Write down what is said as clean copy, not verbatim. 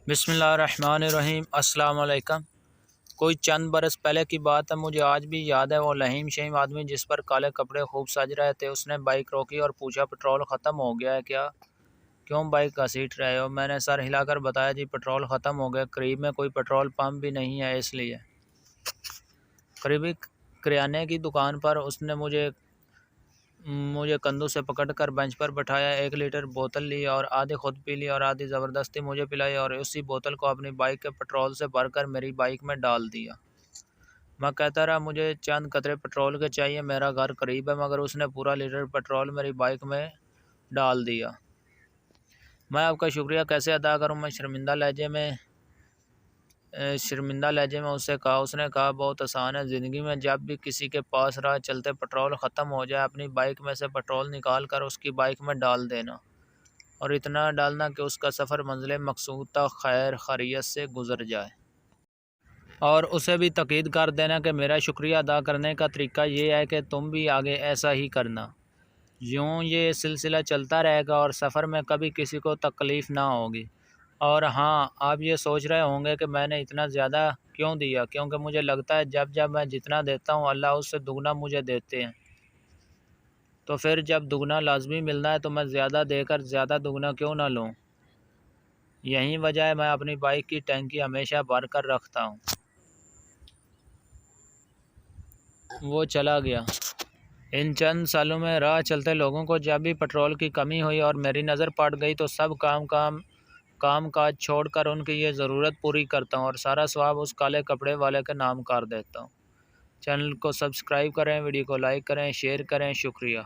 بسم اللہ الرحمن الرحیم۔ السلام علیکم۔ کوئی چند برس پہلے کی بات ہے، مجھے آج بھی یاد ہے وہ لہیم شہیم آدمی جس پر کالے کپڑے خوب سج رہے تھے۔ اس نے بائک روکی اور پوچھا پٹرول ختم ہو گیا ہے کیا؟ کیوں بائک گھسیٹ رہے ہو؟ میں نے سر ہلا کر بتایا جی پٹرول ختم ہو گیا، قریب میں کوئی پٹرول پمپ بھی نہیں ہے اس لیے۔ قریبی کریانے کی دکان پر اس نے مجھے کندھوں سے پکڑ کر بینچ پر بٹھایا، 1 لیٹر بوتل لی اور آدھی خود پی لی اور آدھی زبردستی مجھے پلائی اور اسی بوتل کو اپنی بائک کے پٹرول سے بھر کر میری بائک میں ڈال دیا۔ میں کہتا رہا مجھے چند قطرے پٹرول کے چاہیے، میرا گھر قریب ہے، مگر اس نے پورا لیٹر پٹرول میری بائک میں ڈال دیا۔ میں آپ کا شکریہ کیسے ادا کروں؟ میں شرمندہ لہجے میں اس سے کہا۔ اس نے کہا بہت آسان ہے، زندگی میں جب بھی کسی کے پاس راہ چلتے پٹرول ختم ہو جائے، اپنی بائک میں سے پٹرول نکال کر اس کی بائک میں ڈال دینا، اور اتنا ڈالنا کہ اس کا سفر منزل مقصود تک خیر خیریت سے گزر جائے، اور اسے بھی تاکید کر دینا کہ میرا شکریہ ادا کرنے کا طریقہ یہ ہے کہ تم بھی آگے ایسا ہی کرنا۔ یوں یہ سلسلہ چلتا رہے گا اور سفر میں کبھی کسی کو تکلیف نہ ہوگی۔ اور ہاں، آپ یہ سوچ رہے ہوں گے کہ میں نے اتنا زیادہ کیوں دیا، کیونکہ مجھے لگتا ہے جب میں جتنا دیتا ہوں اللہ اس سے دگنا مجھے دیتے ہیں، تو پھر جب دگنا لازمی ملنا ہے تو میں زیادہ دے کر زیادہ دگنا کیوں نہ لوں۔ یہی وجہ ہے میں اپنی بائک کی ٹینکی ہمیشہ بھر کر رکھتا ہوں۔ وہ چلا گیا۔ ان چند سالوں میں راہ چلتے لوگوں کو جب بھی پٹرول کی کمی ہوئی اور میری نظر پڑ گئی تو سب کام کاج چھوڑ کر ان کی یہ ضرورت پوری کرتا ہوں اور سارا ثواب اس کالے کپڑے والے کے نام کر دیتا ہوں۔ چینل کو سبسکرائب کریں، ویڈیو کو لائک کریں، شیئر کریں۔ شکریہ۔